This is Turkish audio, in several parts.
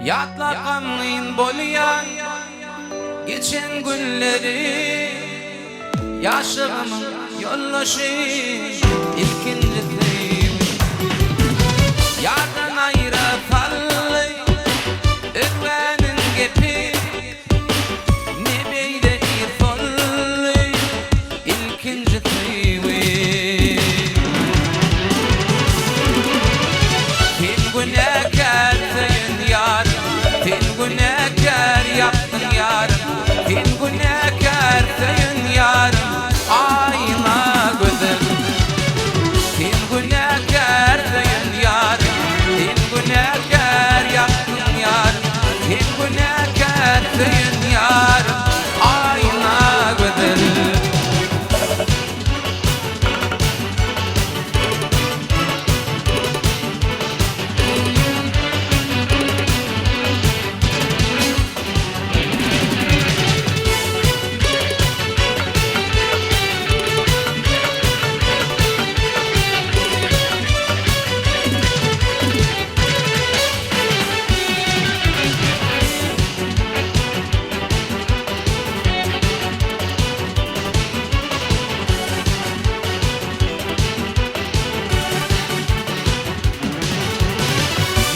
Yatlakamın bolyan geçen günleri, yaşamın yoldaşı ilkinci değil. Yardan ayrı fallı ürvenin gepi, ne beyle irfollu ilkinci değil. Kim günahkar sayın yarım, kim günahkar yaptın yarım, kim günahkar sayın yarım, ayna gözüm. Kim günahkar sayın yarım, kim günahkar yaptın yarım, kim günahkar sayın yarım, ayna gözüm.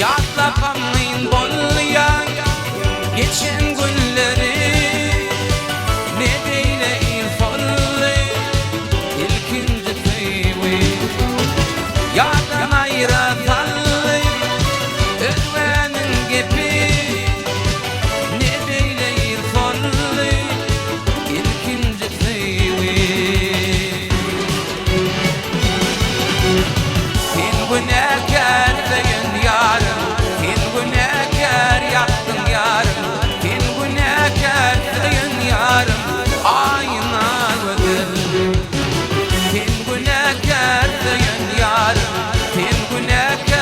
Yatlakamın bolyan geçen günleri, ne beyle irfollu ilkinci teyvi. Yardan ayrı fallı ürvenin gepi, ne beyle irfollu ilkinci teyvi. Kim günahkar sayın yarım, kim günahkar yaptın yarım, kim günahkar sayın yarım, ayna gözüm. Kim günahkar sayın yarım, kim günahkar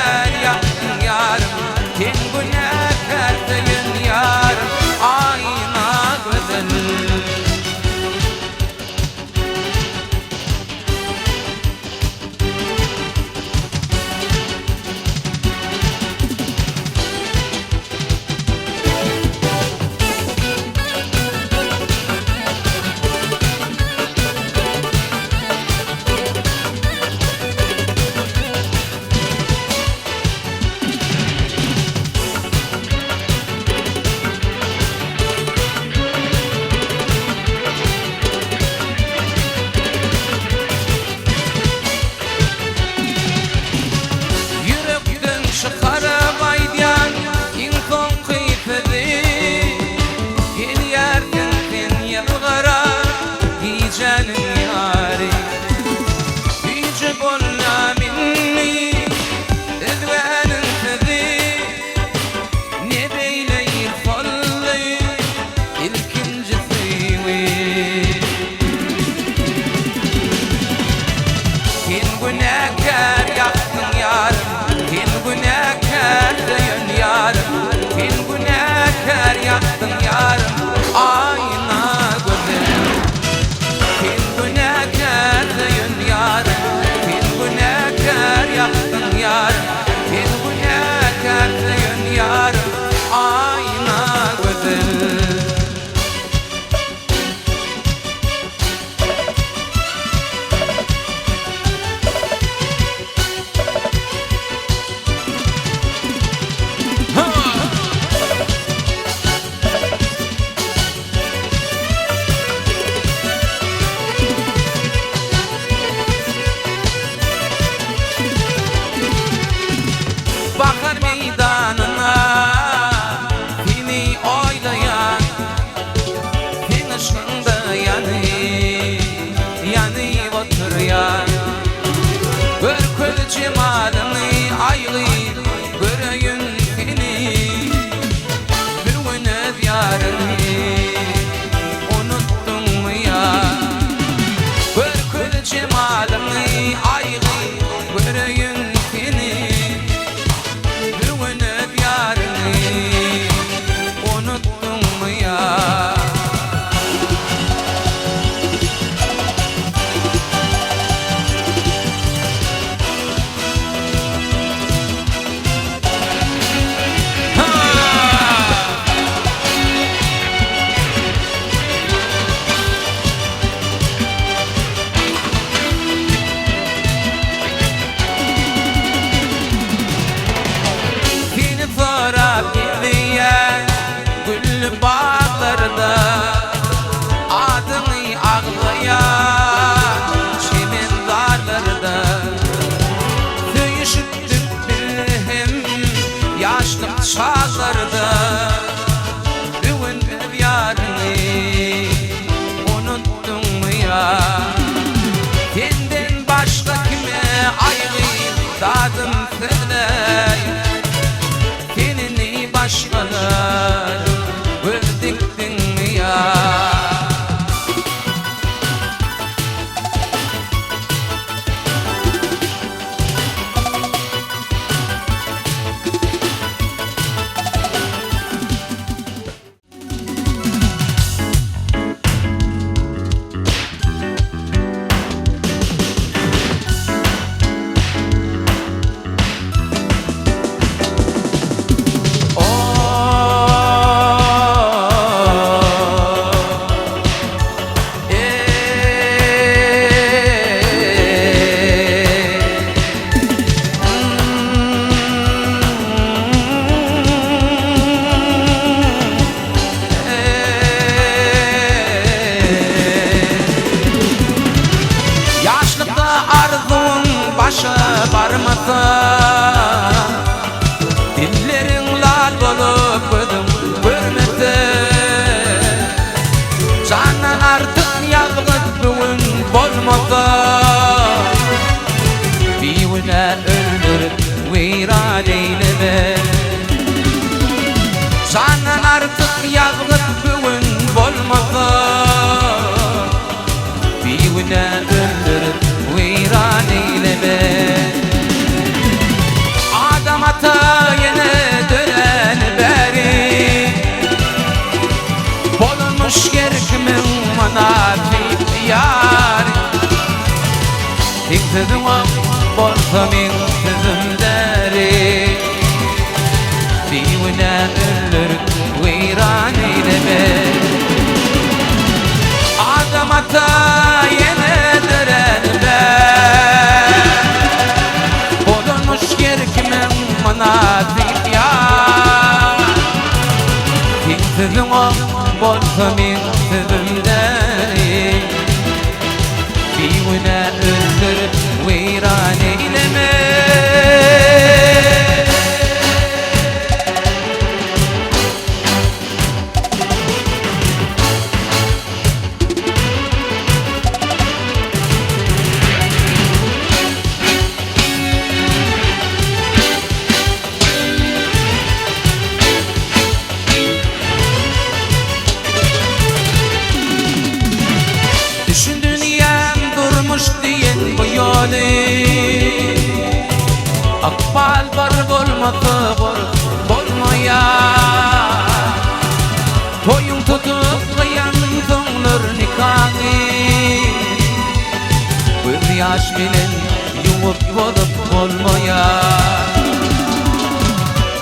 çağlarda Düğün ev yarını unuttun mu ya? Senden başka kime ayrı dadım söyle? Kendini başkalar öldürdün mü ya? Başa barmasa dillerin lal bolup koydum görmese canan artık yalgıt bugün bolmasa biwine öldürüp viran eyleme canan artık yalgıt bugün bolmasa biwine öldürüp viran eyleme Adam ata yine dönen beri Bulunmuş gerkimin manafik yar Tek sözüm o bolsa min sözüm deri Diwine öldürüp viran eyleme Adam ata yine dönen manafik yar Tek sözüm o bolsa min sözüm deri Biwine öldürüp viran eyleme Akbal var bolmasa bolmaya Toyun tutup kıyan sonlar nikahı Bir yaş bilen yuvuk bolup bolmaya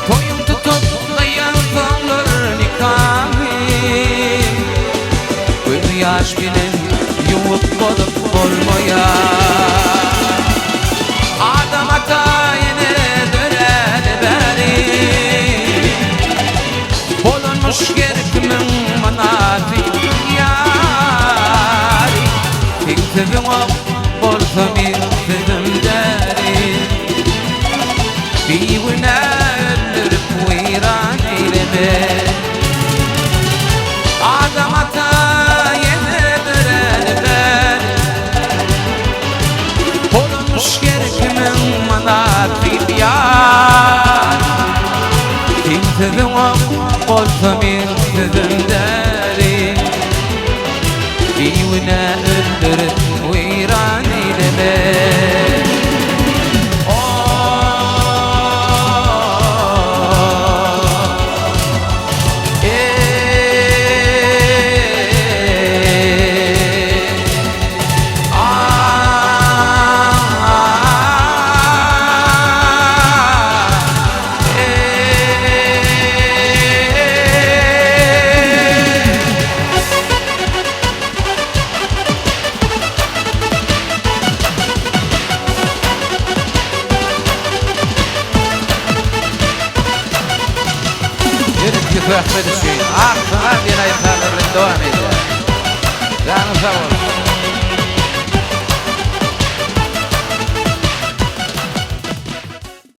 Toyun tutup kıyan sonlar nikahı Bir yaş bilen yuvuk bolup bolmaya Adam ata yine dönen beri Bulunmuş gerkimin manafik yari Tek sözüm o bolsa min sözüm deri Biwine öldürüp viran eyleme Adam ata yine dönen beri Bulunmuş gerkimin manafik yar Tek sözüm o bolsa min sözüm deri Biwine öldürüp viran eyleme Ahmed Hüseyin. Sana bir ay kalırın devam ediyor. Canım sağ olun.